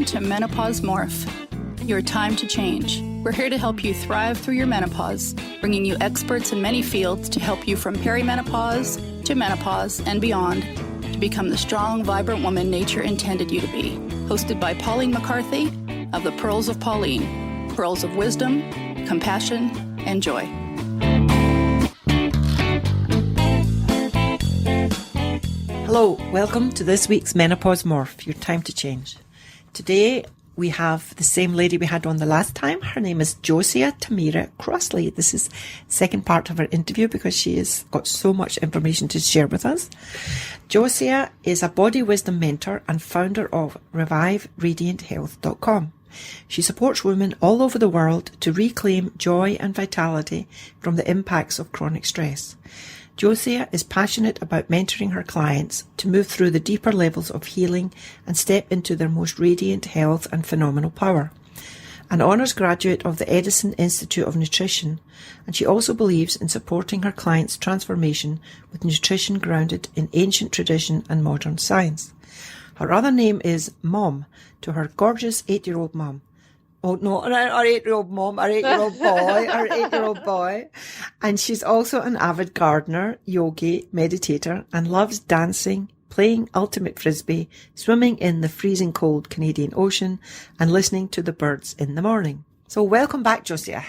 to Menopause Morph, your time to change. We're here to help you thrive through your menopause, bringing you experts in many fields to help you from perimenopause to menopause and beyond to become the strong, vibrant woman nature intended you to be. Hosted by Pauline McCarthy of the Pearls of Pauline, pearls of wisdom, compassion, and joy. Hello, welcome to this week's Menopause Morph, your time to change. Today we have the same lady we had on the last time. Her name is Josea Tamira Crossley. This is the second part of her interview because she has got so much information to share with us. Josea is a body wisdom mentor and founder of ReviveRadiantHealth.com. She supports women all over the world to reclaim joy and vitality from the impacts of chronic stress. Josea is passionate about mentoring her clients to move through the deeper levels of healing and step into their most radiant health and phenomenal power. An honours graduate of the Edison Institute of Nutrition, and she also believes in supporting her clients' transformation with nutrition grounded in ancient tradition and modern science. Her other name is Mom, to her gorgeous 8-year-old mum. Oh, no, our 8-year-old mom, our 8-year-old boy. And she's also an avid gardener, yogi, meditator, and loves dancing, playing ultimate frisbee, swimming in the freezing cold Canadian Ocean, and listening to the birds in the morning. So welcome back, Josea.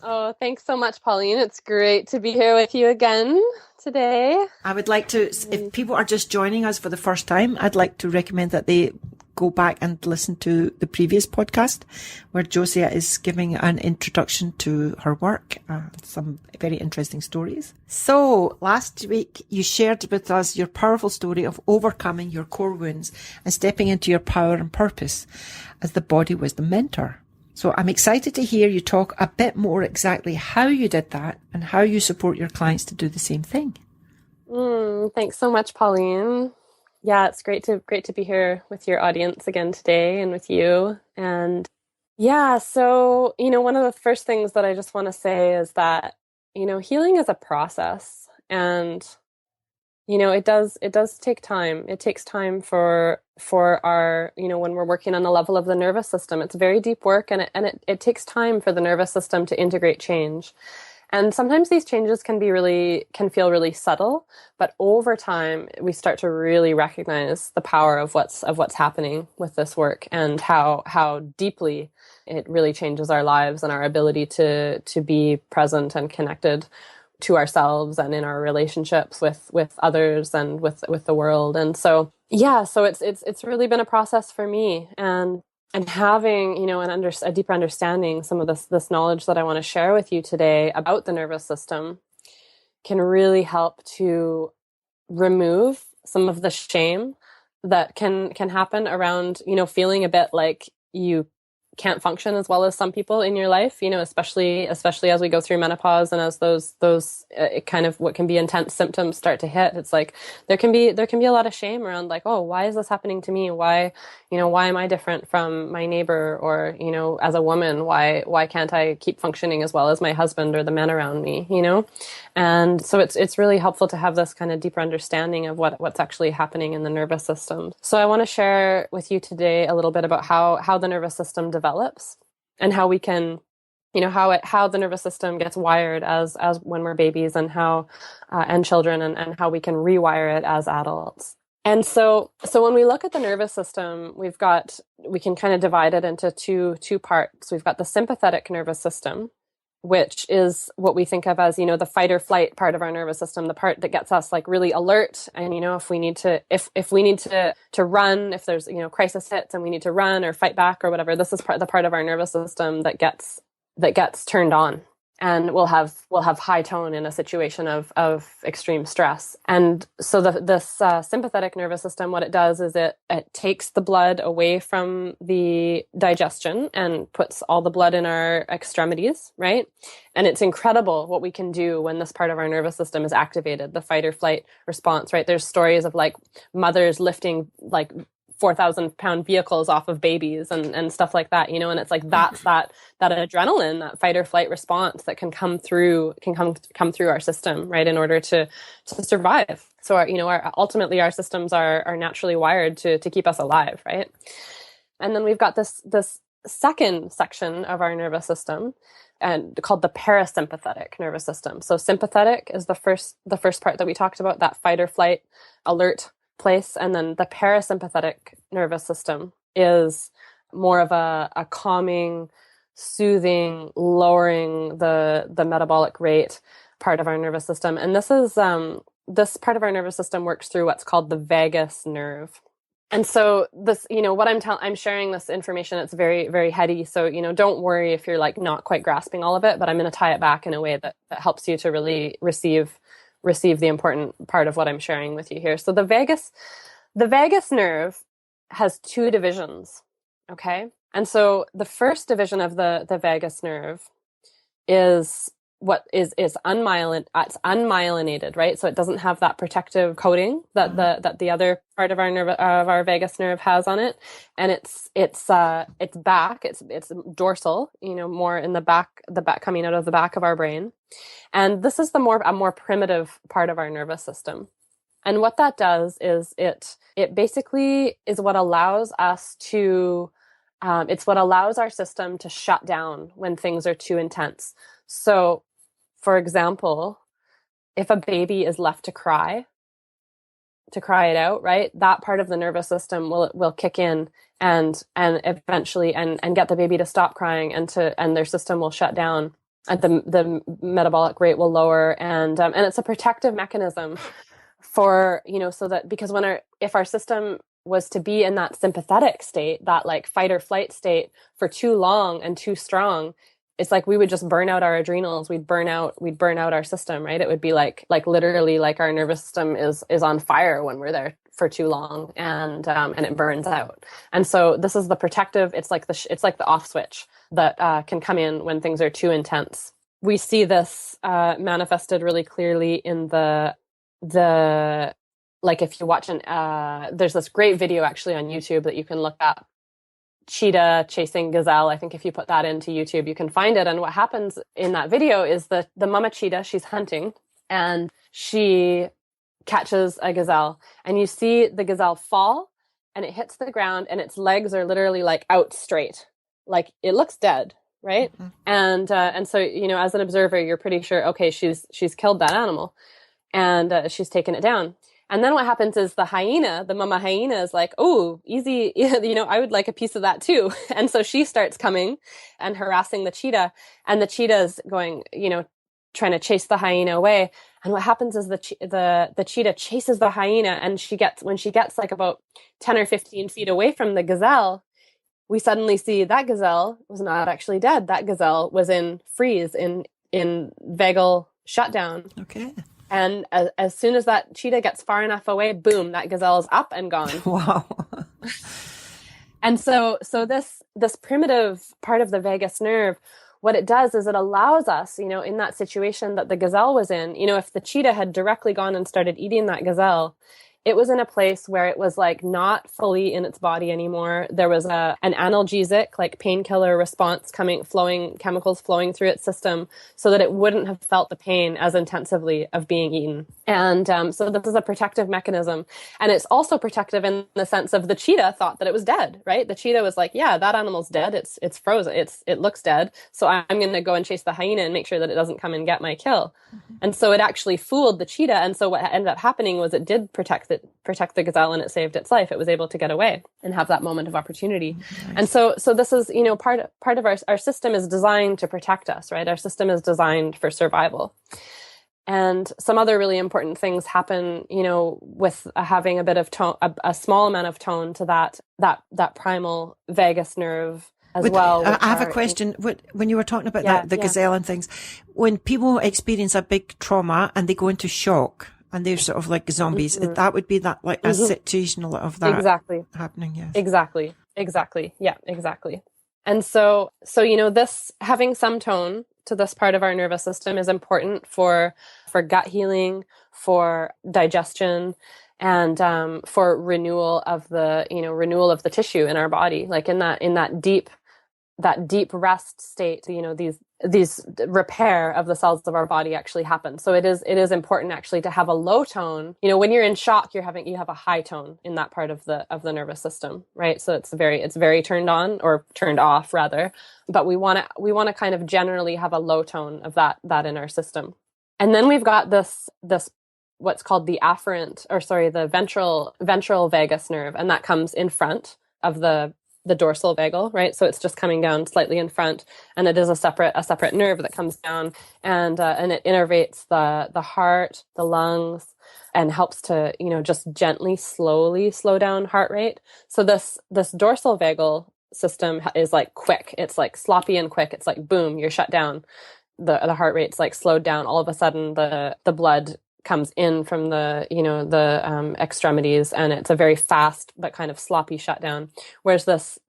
Oh, thanks so much, Pauline. It's great to be here with you again today. I would like to, if people are just joining us for the first time, I'd like to recommend that they go back and listen to the previous podcast where Josea is giving an introduction to her work, some very interesting stories. So last week you shared with us your powerful story of overcoming your core wounds and stepping into your power and purpose as the body wisdom mentor. So I'm excited to hear you talk a bit more exactly how you did that and how you support your clients to do the same thing. Thanks so much, Pauline. Yeah, it's great to be here with your audience again today and with you. And yeah, so, one of the first things that I just want to say is that, healing is a process and, it does take time. It takes time for our, when we're working on the level of the nervous system. It's very deep work and it takes time for the nervous system to integrate change. And sometimes these changes can feel really subtle, but over time we start to really recognize the power of what's happening with this work and how deeply it really changes our lives and our ability to be present and connected to ourselves and in our relationships with others and with the world. And so it's really been a process for me and having, a deeper understanding, some of this knowledge that I want to share with you today about the nervous system can really help to remove some of the shame that can happen around, feeling a bit like you can't function as well as some people in your life, especially as we go through menopause and as those kind of what can be intense symptoms start to hit. It's like there can be a lot of shame around like, oh, why is this happening to me? Why am I different from my neighbor? Or, as a woman, why can't I keep functioning as well as my husband or the men around me, And so it's really helpful to have this kind of deeper understanding of what's actually happening in the nervous system. So I want to share with you today a little bit about how the nervous system develops and how we can, how the nervous system gets wired as when we're babies and how and children and how we can rewire it as adults. And so when we look at the nervous system, we can kind of divide it into two parts. We've got the sympathetic nervous system, which is what we think of as, the fight or flight part of our nervous system, the part that gets us like really alert. And, if we need to run, if there's, crisis hits and we need to run or fight back or whatever, this is the part of our nervous system that gets turned on. And we'll have high tone in a situation of extreme stress. And so this sympathetic nervous system, what it does is it takes the blood away from the digestion and puts all the blood in our extremities, right? And it's incredible what we can do when this part of our nervous system is activated, the fight or flight response, right? There's stories of like mothers lifting like 4,000-pound vehicles off of babies and stuff like that, and it's like that's that adrenaline, that fight or flight response that can come through our system, right, in order to survive. So ultimately our systems are naturally wired to keep us alive, right? And then we've got this second section of our nervous system and called the parasympathetic nervous system. So sympathetic is the first part that we talked about, that fight or flight alert place. And then the parasympathetic nervous system is more of a calming, soothing, lowering the metabolic rate part of our nervous system. And this part of our nervous system works through what's called the vagus nerve. And so this, what I'm sharing this information, it's very, very heady. So, don't worry if you're like not quite grasping all of it, but I'm going to tie it back in a way that helps you to really receive the important part of what I'm sharing with you here. So the vagus nerve has two divisions. Okay. And so the first division of the vagus nerve is what is unmyelinated. It's unmyelinated, right? So it doesn't have that protective coating that the other part of our vagus nerve has on it, and it's back. It's dorsal, more in the back coming out of the back of our brain, and this is a more primitive part of our nervous system. And what that does is it basically is what allows us to. It's what allows our system to shut down when things are too intense. So, for example, if a baby is left to cry it out, right? That part of the nervous system will kick in and eventually and get the baby to stop crying and their system will shut down and the metabolic rate will lower and it's a protective mechanism for, so that because if our system was to be in that sympathetic state, that like fight or flight state for too long and too strong, it's like we would just burn out our adrenals. We'd burn out our system, right? It would be like literally like our nervous system is on fire when we're there for too long and it burns out. And so this is the protective, it's like the off switch that can come in when things are too intense. We see this manifested really clearly in the like if you watch there's this great video actually on YouTube that you can look up, cheetah chasing gazelle. I think if you put that into YouTube, you can find it. And what happens in that video is the mama cheetah, she's hunting and she catches a gazelle and you see the gazelle fall and it hits the ground and its legs are literally like out straight. Like it looks dead, right? Mm-hmm. And so, as an observer, you're pretty sure, okay, she's killed that animal and she's taken it down. And then what happens is the mama hyena is like, oh, easy, I would like a piece of that too. And so she starts coming and harassing the cheetah and the cheetah is going, trying to chase the hyena away. And what happens is the cheetah chases the hyena and when she gets like about 10 or 15 feet away from the gazelle, we suddenly see that gazelle was not actually dead. That gazelle was in freeze, in vagal shutdown. Okay. And as soon as that cheetah gets far enough away, boom, that gazelle is up and gone. Wow. And so this primitive part of the vagus nerve, what it does is it allows us, in that situation that the gazelle was in, if the cheetah had directly gone and started eating that gazelle, it was in a place where it was like not fully in its body anymore. There was an analgesic, like painkiller response chemicals flowing through its system so that it wouldn't have felt the pain as intensively of being eaten. And so this is a protective mechanism. And it's also protective in the sense of the cheetah thought that it was dead, right? The cheetah was like, yeah, that animal's dead. It's frozen. It looks dead. So I'm going to go and chase the hyena and make sure that it doesn't come and get my kill. Mm-hmm. And so it actually fooled the cheetah. And so what ended up happening was it did protect the gazelle and it saved its life. It was able to get away and have that moment of opportunity. Nice. And so this is, part of our system is designed to protect us, right? Our system is designed for survival. And some other really important things happen, with having a bit of tone, a small amount of tone to that primal vagus nerve as well. I have a question. When you were talking about the gazelle and things, when people experience a big trauma and they go into shock, and they're sort of like zombies. Mm-hmm. That would be that like a situational of that exactly happening. Yes. Exactly. Yeah, exactly. And so, this having some tone to this part of our nervous system is important for gut healing, for digestion, and for renewal of the tissue in our body. Like in that deep rest state, these repair of the cells of our body actually happen. So it is important actually to have a low tone. When you're in shock, you have a high tone in that part of the nervous system, right? So it's very turned on, or turned off rather. But we want to kind of generally have a low tone of that in our system. And then we've got this what's called the ventral vagus nerve, and that comes in front of the dorsal vagal, right? So it's just coming down slightly in front, and it is a separate nerve that comes down, and it innervates the heart, the lungs, and helps to just gently, slowly slow down heart rate. So this dorsal vagal system is like quick. It's like sloppy and quick. It's like boom, you're shut down. The heart rate's like slowed down. All of a sudden, the blood comes in from the extremities, and it's a very fast but kind of sloppy shutdown. Whereas this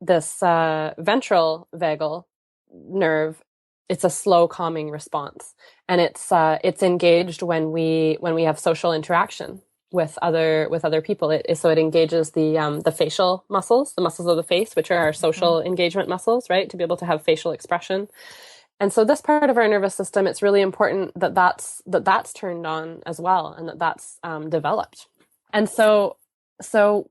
ventral vagal nerve, it's a slow calming response, and it's engaged when we have social interaction with other people. So it engages the facial muscles, the muscles of the face, which are our social engagement muscles, right, to be able to have facial expression. And so this part of our nervous system, it's really important that's turned on as well, and that's developed. And so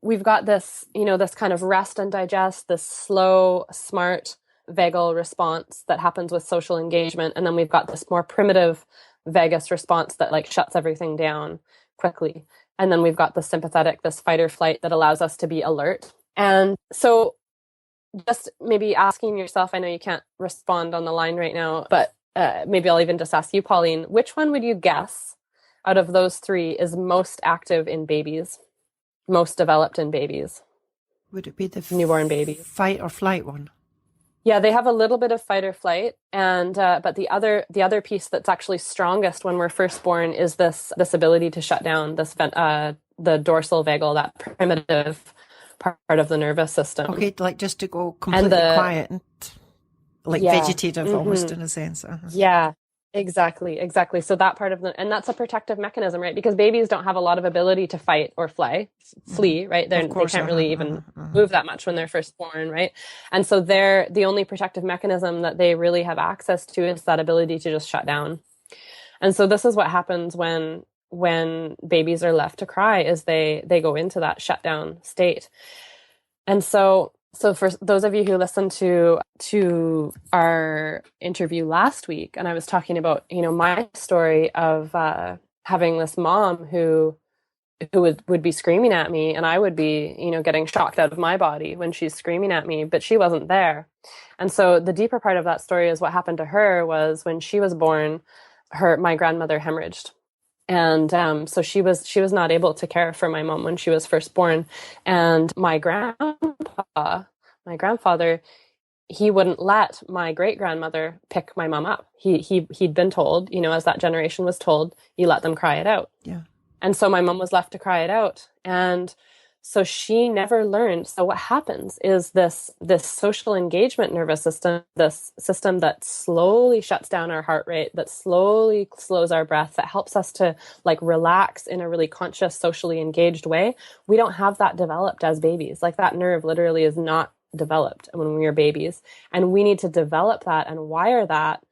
we've got this, this kind of rest and digest, this slow, smart vagal response that happens with social engagement. And then we've got this more primitive vagus response that like shuts everything down quickly. And then we've got the sympathetic, this fight or flight that allows us to be alert. And so just maybe asking yourself, I know you can't respond on the line right now, but maybe I'll even just ask you, Pauline, which one would you guess out of those three is most active in babies, most developed in babies? Would it be the newborn baby? Fight or flight one? Yeah, they have a little bit of fight or flight, and but the other piece that's actually strongest when we're first born is this ability to shut down the dorsal vagal, that primitive part of the nervous system. Okay, like just to go completely quiet and like vegetative almost in a sense. Yeah, exactly. So that part of and that's a protective mechanism, right? Because babies don't have a lot of ability to fight or flee, right? They can't really even move that much when they're first born, right? And so the only protective mechanism that they really have access to is that ability to just shut down. And so this is what happens when babies are left to cry, is they go into that shutdown state. And so for those of you who listened to our interview last week, and I was talking about, my story of having this mom who would be screaming at me, and I would be, getting shocked out of my body when she's screaming at me, but she wasn't there. And so the deeper part of that story is what happened to her was when she was born, my grandmother hemorrhaged. And so she was not able to care for my mom when she was first born. And my grandfather, he wouldn't let my great grandmother pick my mom up. He'd been told, as that generation was told, you let them cry it out. Yeah. And so my mom was left to cry it out. And so she never learned. So what happens is this social engagement nervous system, this system that slowly shuts down our heart rate, that slowly slows our breath, that helps us to like relax in a really conscious, socially engaged way. We don't have that developed as babies. Like that nerve literally is not developed when we are babies. And we need to develop that and wire that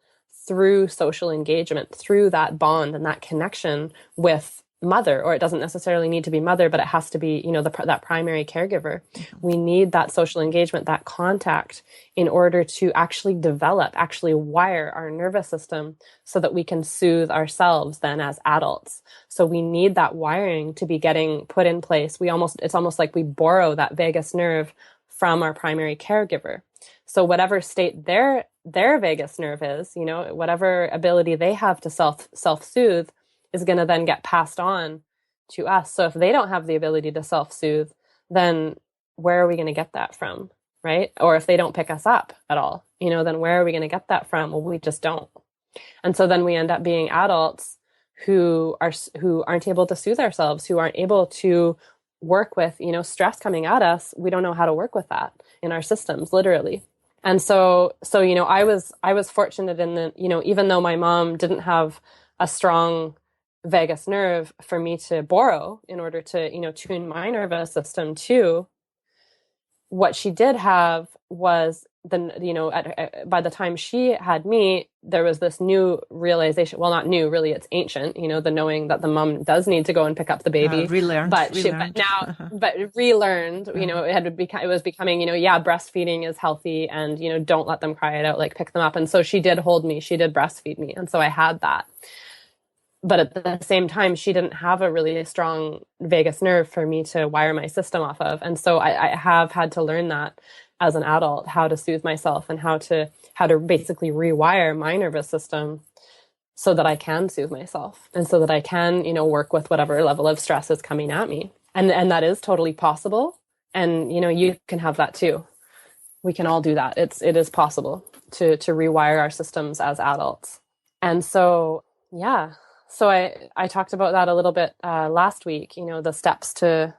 through social engagement, through that bond and that connection with mother, or it doesn't necessarily need to be mother, but it has to be, that primary caregiver. We need that social engagement, that contact in order to actually wire our nervous system so that we can soothe ourselves then as adults. So we need that wiring to be getting put in place. It's almost like we borrow that vagus nerve from our primary caregiver. So whatever state their vagus nerve is, whatever ability they have to self-soothe, is going to then get passed on to us. So if they don't have the ability to self-soothe, then where are we going to get that from, right? Or if they don't pick us up at all, then where are we going to get that from? Well, we just don't. And so then we end up being adults who aren't able to soothe ourselves, who aren't able to work with, stress coming at us. We don't know how to work with that in our systems, literally. And so I was fortunate in that, even though my mom didn't have a strong vagus nerve for me to borrow in order to, tune my nervous system to, what she did have was by the time she had me, there was this new realization. Well, not new, really, it's ancient, the knowing that the mom does need to go and pick up the baby, Relearned. but relearned, it was becoming, breastfeeding is healthy, and, don't let them cry it out, like pick them up. And so she did hold me, she did breastfeed me. And so I had that. But at the same time, she didn't have a really strong vagus nerve for me to wire my system off of. And so I have had to learn that as an adult, how to soothe myself and how to basically rewire my nervous system so that I can soothe myself and so that I can, work with whatever level of stress is coming at me. And that is totally possible. And, you can have that too. We can all do that. It is possible to rewire our systems as adults. And so, yeah. So I talked about that a little bit last week, the steps to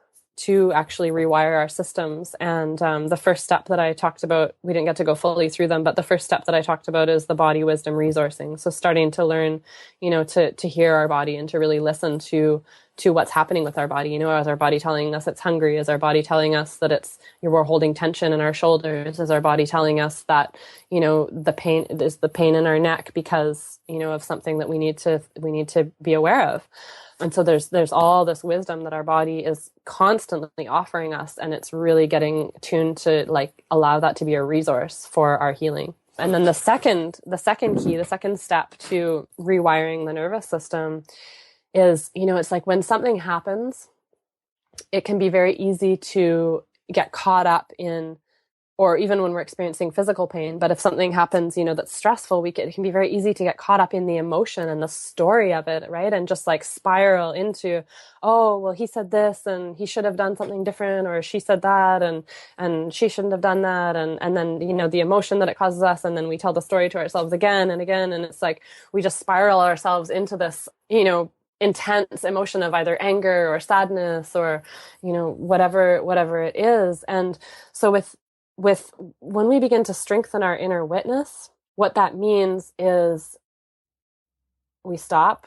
actually rewire our systems. And the first step that I talked about, we didn't get to go fully through them, but the first step that I talked about is the body wisdom resourcing. So starting to learn, to hear our body and to really listen to what's happening with our body. Is our body telling us it's hungry? Is our body telling us that we're holding tension in our shoulders? Is our body telling us that, the pain is the pain in our neck because, of something that we need to be aware of? And so there's all this wisdom that our body is constantly offering us, and it's really getting tuned to allow that to be a resource for our healing. And then the second key, the second step to rewiring the nervous system is, it's like when something happens, it can be very easy to get caught up in, or even when we're experiencing physical pain, but if something happens, that's stressful, it can be very easy to get caught up in the emotion and the story of it, right? And just spiral into, oh, well, he said this and he should have done something different, or she said that and she shouldn't have done that. And then, the emotion that it causes us. And then we tell the story to ourselves again and again. And it's like, we just spiral ourselves into this, intense emotion of either anger or sadness or, whatever it is. And so with when we begin to strengthen our inner witness, what that means is we stop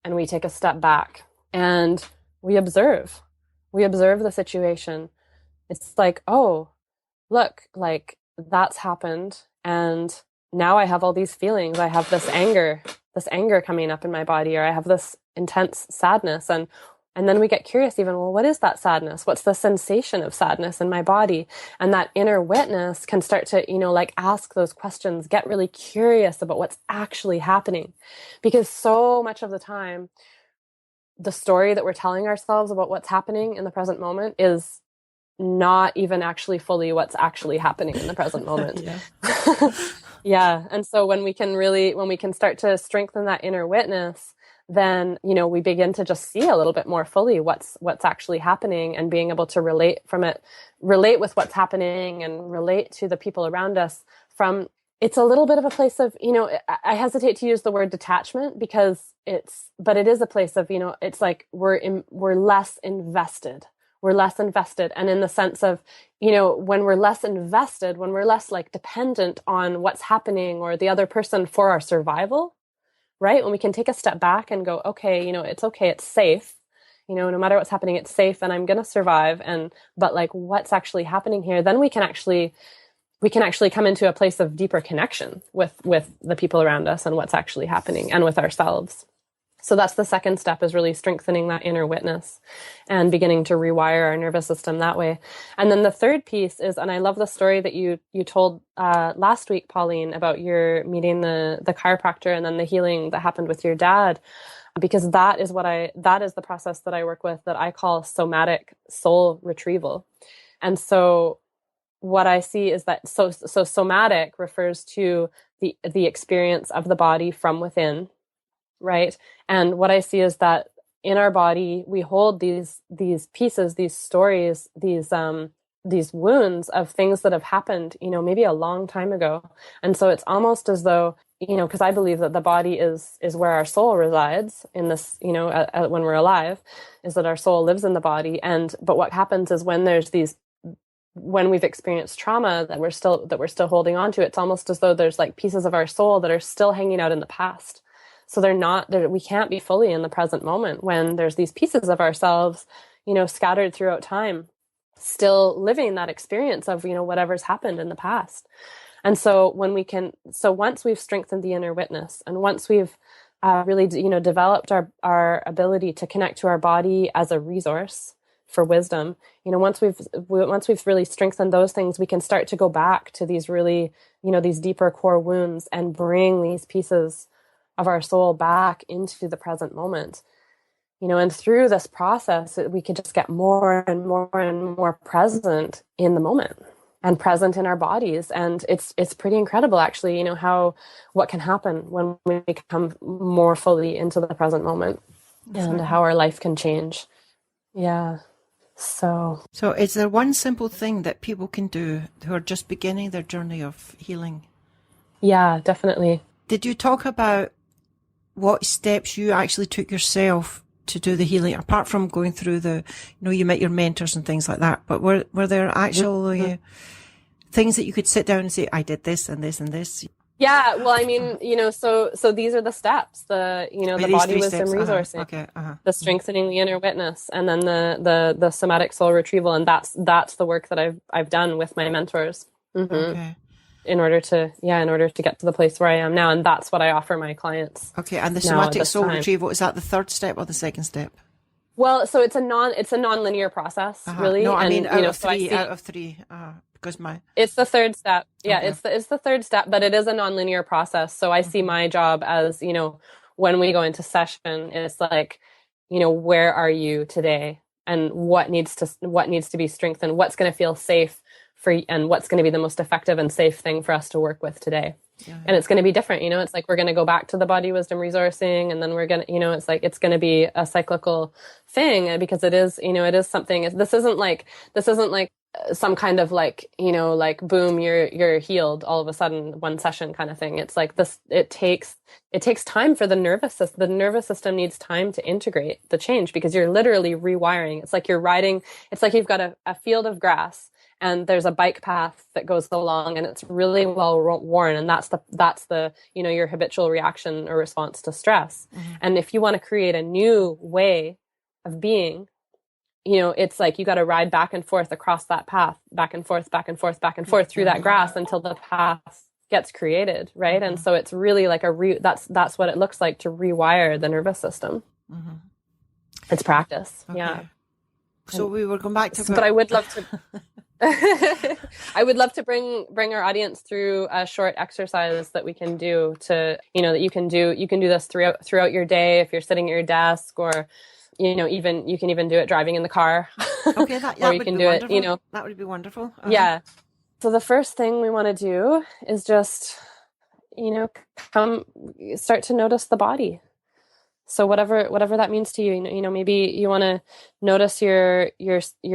and we take a step back and we observe the situation. It's like, oh, look, that's happened. And now I have all these feelings. I have this anger coming up in my body, or I have this intense sadness. And then we get curious even, well, what is that sadness? What's the sensation of sadness in my body? And that inner witness can start to, ask those questions, get really curious about what's actually happening. Because so much of the time, the story that we're telling ourselves about what's happening in the present moment is not even actually fully what's actually happening in the present moment. Yeah. And so when we can start to strengthen that inner witness, then, we begin to just see a little bit more fully what's actually happening, and being able to relate with what's happening and relate to the people around us from, it's a little bit of a place of, I hesitate to use the word detachment but it is a place of, it's like we're less invested. We're less invested. And in the sense of, when we're less invested, when we're less dependent on what's happening or the other person for our survival, right? When we can take a step back and go, okay, it's okay, it's safe, no matter what's happening, it's safe and I'm going to survive. But what's actually happening here, then we can actually come into a place of deeper connection with the people around us and what's actually happening and with ourselves. So that's the second step, is really strengthening that inner witness and beginning to rewire our nervous system that way. And then the third piece is, and I love the story that you told last week, Pauline, about your meeting the chiropractor and then the healing that happened with your dad, because that is the process that I work with, that I call somatic soul retrieval. And so what I see is that so somatic refers to the experience of the body from within. Right. And what I see is that in our body, we hold these pieces, these stories, these wounds of things that have happened, maybe a long time ago. And so it's almost as though, because I believe that the body is where our soul resides in this, when we're alive, is that our soul lives in the body. But what happens is when we've experienced trauma that we're still holding on to, it's almost as though there's pieces of our soul that are still hanging out in the past. So we can't be fully in the present moment when there's these pieces of ourselves, scattered throughout time. still living that experience of, whatever's happened in the past. And so once we've strengthened the inner witness, and once we've really, developed our ability to connect to our body as a resource for wisdom, once we've really strengthened those things, we can start to go back to these really, these deeper core wounds and bring these pieces of our soul back into the present moment. And through this process, we could just get more and more and more present in the moment and present in our bodies. And it's pretty incredible, actually, what can happen when we come more fully into the present moment and how our life can change. Yeah. So is there one simple thing that people can do who are just beginning their journey of healing? Yeah, definitely. Did you talk about what steps you actually took yourself to do the healing, apart from going through you met your mentors and things like that, but were there actual things that you could sit down and say, I did this and this and this? Yeah, well, I mean, so these are the steps, the body wisdom resourcing, the strengthening the inner witness, and then the somatic soul retrieval. And that's the work that I've done with my mentors. Mm-hmm. Okay. In order to get to the place where I am now. And that's what I offer my clients. Okay. And the somatic soul retrieval, is that the third step or the second step? Well, so it's a non-linear process, really. No, I mean, out of three, because it's the third step. Yeah, okay. It's the third step, but it is a non-linear process. So I see my job as, when we go into session, it's like, where are you today? And what needs to be strengthened? What's going to feel safe and what's going to be the most effective and safe thing for us to work with today. Yeah. And it's going to be different, it's like we're going to go back to the body wisdom resourcing, and then we're going to, it's like it's going to be a cyclical thing, because it is, it is something. This isn't like some kind of like, like boom, you're healed all of a sudden, one session kind of thing. It's like this. It takes time for the nervous system. The nervous system needs time to integrate the change, because you're literally rewiring. It's like you're riding. It's like you've got a field of grass, and there's a bike path that goes along, and it's really well worn. And that's the your habitual reaction or response to stress. Mm-hmm. And if you want to create a new way of being, it's like you got to ride back and forth across that path, back and forth, back and forth, back and forth through that grass until the path gets created, right? Mm-hmm. And so it's really like that's what it looks like to rewire the nervous system. Mm-hmm. It's practice. Okay. Yeah. So we were going back to, but I would love to. I would love to bring our audience through a short exercise that we can do to, that you can do this throughout your day if you're sitting at your desk, or, even you can even do it driving in the car. Okay, that or you can do wonderful. It, that would be wonderful. Yeah. So the first thing we want to do is just, start to notice the body. So whatever that means to you, maybe you want to notice your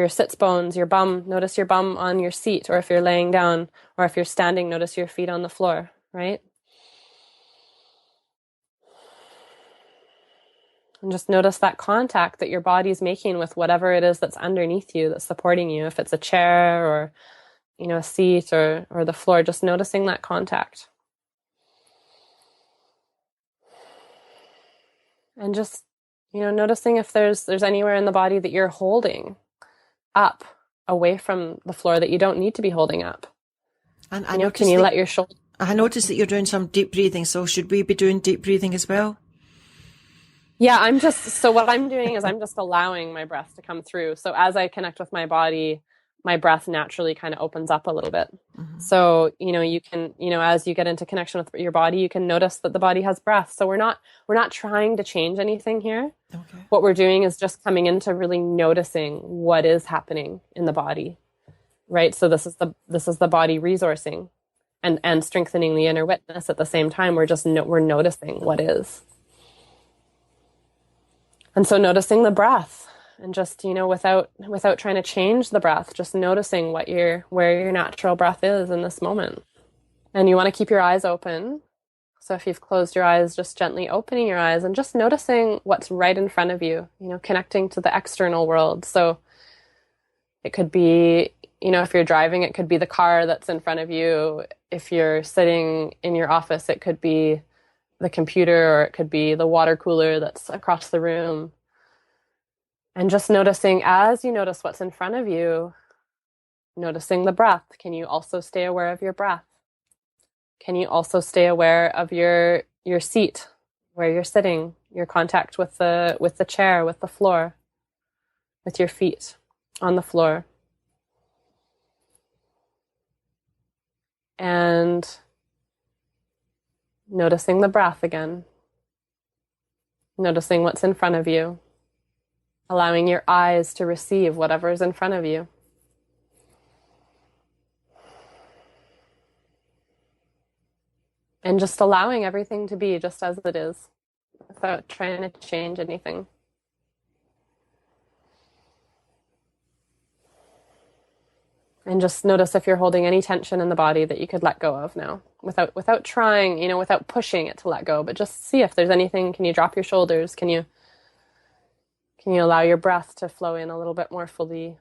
sits bones, your bum, notice your bum on your seat, or if you're laying down, or if you're standing, notice your feet on the floor, right? And just notice that contact that your body's making with whatever it is that's underneath you, that's supporting you. If it's a chair or, a seat or the floor, just noticing that contact. And just, noticing if there's anywhere in the body that you're holding up away from the floor that you don't need to be holding up. And can you let your shoulder... I noticed that you're doing some deep breathing. So should we be doing deep breathing as well? Yeah, so what I'm doing is I'm just allowing my breath to come through. So as I connect with my body, my breath naturally kind of opens up a little bit. Mm-hmm. So, you can, as you get into connection with your body, you can notice that the body has breath. So we're not trying to change anything here. Okay. What we're doing is just coming into really noticing what is happening in the body, right? So this is the body resourcing and strengthening the inner witness at the same time. We're noticing what is. And so noticing the breath. And just, without trying to change the breath, just noticing where your natural breath is in this moment. And you want to keep your eyes open. So if you've closed your eyes, just gently opening your eyes and just noticing what's right in front of you, connecting to the external world. So it could be, if you're driving, it could be the car that's in front of you. If you're sitting in your office, it could be the computer, or it could be the water cooler that's across the room. And just noticing, as you notice what's in front of you, Noticing the breath. Can you also stay aware of your breath? Can you also stay aware of your seat, where you're sitting, your contact with the chair, with the floor, with your feet on the floor? And noticing the breath again. Noticing what's in front of you. Allowing your eyes to receive whatever is in front of you. And just allowing everything to be just as it is, without trying to change anything. And just notice if you're holding any tension in the body that you could let go of now, without trying, without pushing it to let go, but just see if there's anything. Can you drop your shoulders? Can you allow your breath to flow in a little bit more fully?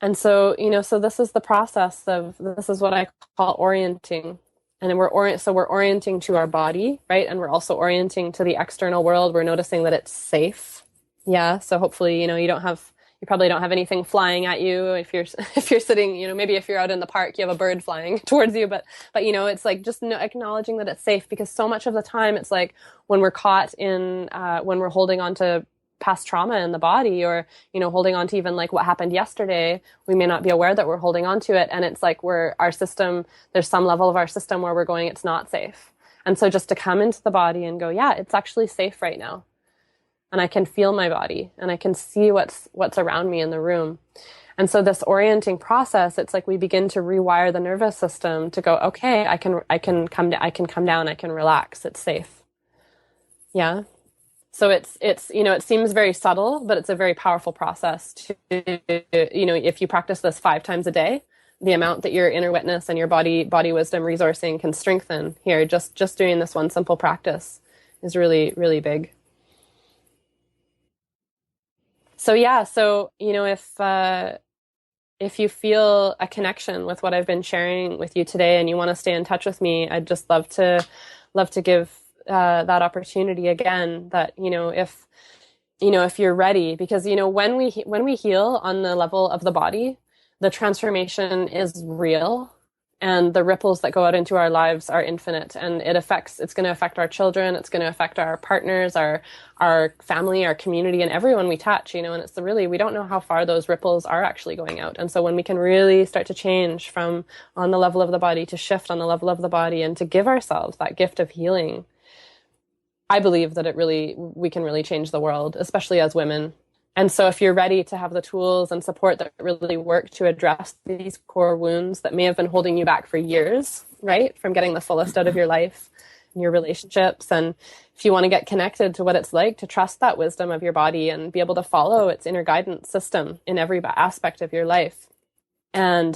And so, so this is the process this is what I call orienting. And we're orienting to our body, right? And we're also orienting to the external world. We're noticing that it's safe. Yeah. So hopefully, you probably don't have anything flying at you if you're sitting, maybe if you're out in the park, you have a bird flying towards you, but it's like just acknowledging that it's safe, because so much of the time it's like when we're caught in, when we're holding on to past trauma in the body, or, holding on to even like what happened yesterday, we may not be aware that we're holding on to it. And it's like our system, there's some level of our system where we're going, it's not safe. And so just to come into the body and go, yeah, it's actually safe right now. And I can feel my body, and I can see what's around me in the room. And so this orienting process, it's like we begin to rewire the nervous system to go, okay, I can come down, I can relax, it's safe. Yeah. So it's it seems very subtle, but it's a very powerful process to, if you practice this 5 times a day, the amount that your inner witness and your body wisdom resourcing can strengthen here, just doing this one simple practice is really, really big. So yeah, if you feel a connection with what I've been sharing with you today, and you want to stay in touch with me, I'd just love to give that opportunity again. That if you're ready, because when we heal on the level of the body, the transformation is real. And the ripples that go out into our lives are infinite, and it's going to affect our children. It's going to affect our partners, our family, our community, and everyone we touch, and it's we don't know how far those ripples are actually going out. And so when we can really start to change from on the level of the body to shift on the level of the body, and to give ourselves that gift of healing, I believe that we can really change the world, especially as women. And so if you're ready to have the tools and support that really work to address these core wounds that may have been holding you back for years, right, from getting the fullest out of your life and your relationships, and if you want to get connected to what it's like to trust that wisdom of your body and be able to follow its inner guidance system in every aspect of your life, and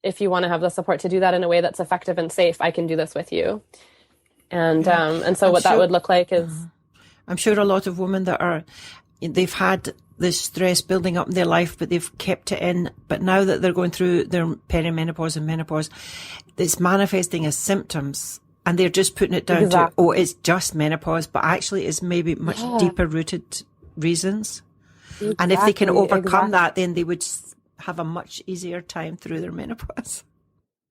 if you want to have the support to do that in a way that's effective and safe, I can do this with you. And so that would look like is... I'm sure a lot of women they've had this stress building up in their life, but they've kept it in. But now that they're going through their perimenopause and menopause, it's manifesting as symptoms, and they're just putting it down to, it's just menopause, but actually it's maybe much deeper rooted reasons. Exactly, and if they can overcome that, then they would have a much easier time through their menopause.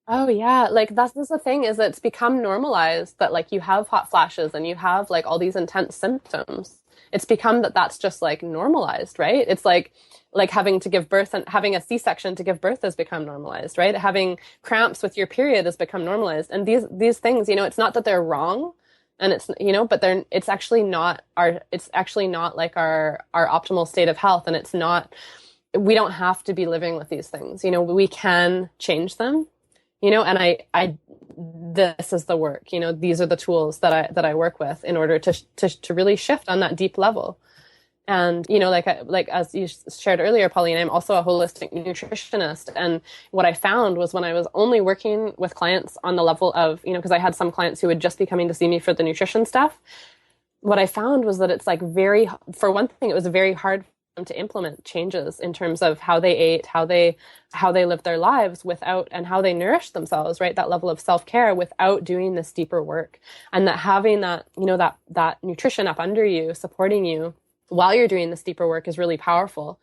Oh yeah, that's the thing, is that it's become normalized that you have hot flashes and you have all these intense symptoms. It's become that's just normalized, right? It's like having to give birth, and having a C-section to give birth has become normalized, right? Having cramps with your period has become normalized. And these things, it's not that they're wrong, and it's, but it's actually not our optimal state of health. And we don't have to be living with these things. We can change them, and this is the work, these are the tools that I work with in order to really shift on that deep level. And, as you shared earlier, Pauline, I'm also a holistic nutritionist. And what I found was, when I was only working with clients on the level of, because I had some clients who would just be coming to see me for the nutrition stuff, what I found was that it's for one thing, it was very hard to implement changes in terms of how they ate, how they lived their lives without, and how they nourished themselves, right? That level of self-care without doing this deeper work. And that having that, that nutrition up under you, supporting you, while you're doing this deeper work is really powerful.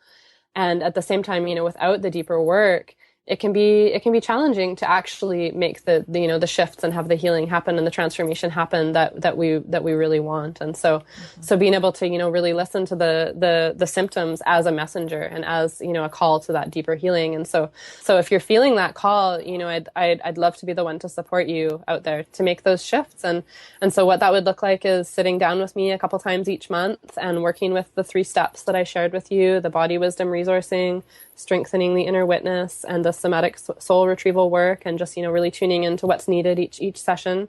And at the same time, without the deeper work, it can be challenging to actually make the shifts and have the healing happen and the transformation happen that we really want. And so being able to really listen to the symptoms as a messenger and as a call to that deeper healing. And so if you're feeling that call, I'd love to be the one to support you out there to make those shifts. And so what that would look like is sitting down with me a couple times each month and working with the 3 steps that I shared with you: the body wisdom resourcing, strengthening the inner witness, and the somatic soul retrieval work, and just, really tuning into what's needed each session,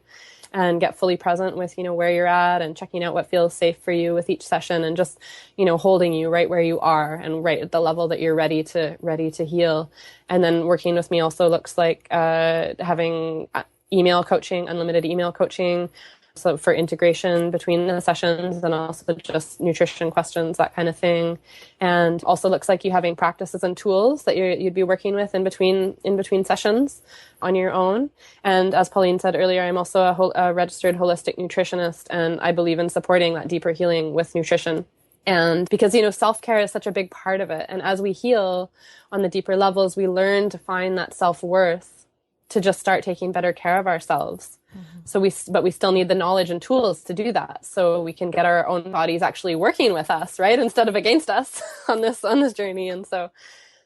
and get fully present with, where you're at, and checking out what feels safe for you with each session, and just, holding you right where you are and right at the level that you're ready to heal. And then working with me also looks like having email coaching, unlimited email coaching, so for integration between the sessions, and also just nutrition questions, that kind of thing. And also looks like you having practices and tools that you'd be working with in between sessions on your own. And as Pauline said earlier, I'm also a registered holistic nutritionist, and I believe in supporting that deeper healing with nutrition. And because, self-care is such a big part of it. And as we heal on the deeper levels, we learn to find that self-worth to just start taking better care of ourselves. Mm-hmm. But we still need the knowledge and tools to do that, so we can get our own bodies actually working with us, right, instead of against us on this journey. And so,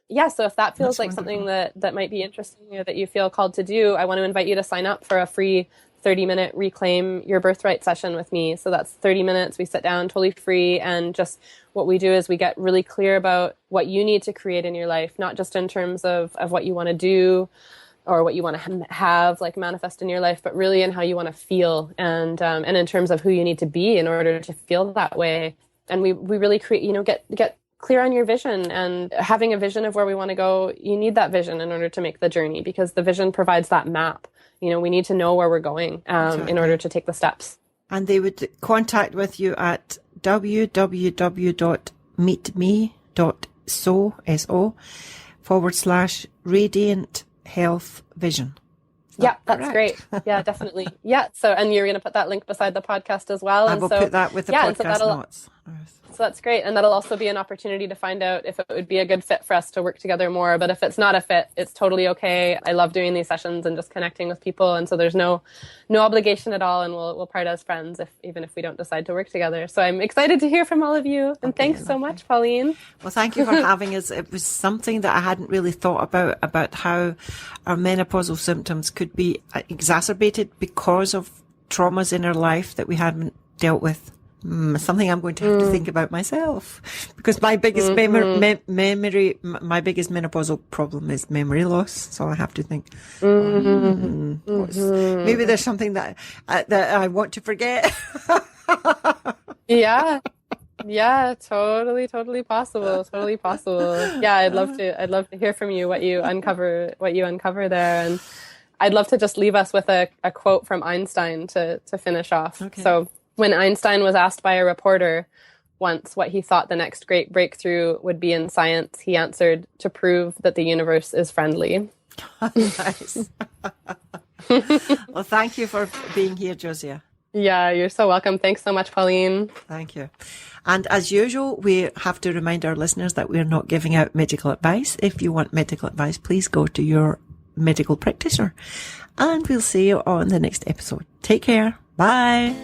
so if that feels like something that might be interesting or that you feel called to do, I want to invite you to sign up for a free 30-minute Reclaim Your Birthright session with me. So that's 30 minutes. We sit down totally free, and just what we do is we get really clear about what you need to create in your life, not just in terms of what you want to do or what you want to have like manifest in your life, but really in how you want to feel, and in terms of who you need to be in order to feel that way. And we really create, get clear on your vision, and having a vision of where we want to go. You need that vision in order to make the journey, because the vision provides that map. We need to know where we're going in order to take the steps. And they would contact with you at www.meetme.so/radiant health vision. Yeah, that's great. Yeah, definitely. Yeah. So, and you're going to put that link beside the podcast as well. I will put that with the podcast notes. So that's great. And that'll also be an opportunity to find out if it would be a good fit for us to work together more. But if it's not a fit, it's totally okay. I love doing these sessions and just connecting with people. And so there's no obligation at all. And we'll part as friends even if we don't decide to work together. So I'm excited to hear from all of you. And thanks so much, Pauline. Well, thank you for having us. It was something that I hadn't really thought about how our menopausal symptoms could be exacerbated because of traumas in our life that we hadn't dealt with. Something I'm going to have to think about myself, because my biggest my biggest menopausal problem is memory loss. So I have to think, maybe there's something that I want to forget. Yeah, totally possible. Yeah, I'd love to hear from you what you uncover there. And I'd love to just leave us with a quote from Einstein to finish off. Okay. So, when Einstein was asked by a reporter once what he thought the next great breakthrough would be in science, he answered, "To prove that the universe is friendly." Nice. Well, thank you for being here, Josea. Yeah, you're so welcome. Thanks so much, Pauline. Thank you. And as usual, we have to remind our listeners that we're not giving out medical advice. If you want medical advice, please go to your medical practitioner. And we'll see you on the next episode. Take care. Bye.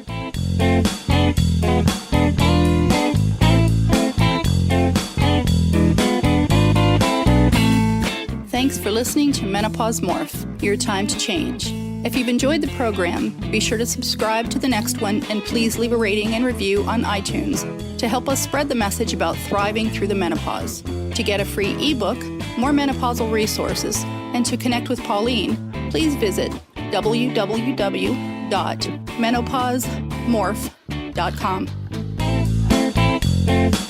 Thanks for listening to Menopause Morph, your time to change. If you've enjoyed the program, be sure to subscribe to the next one, and please leave a rating and review on iTunes to help us spread the message about thriving through the menopause. To get a free ebook, more menopausal resources, and to connect with Pauline, please visit www.menopausemorph.com.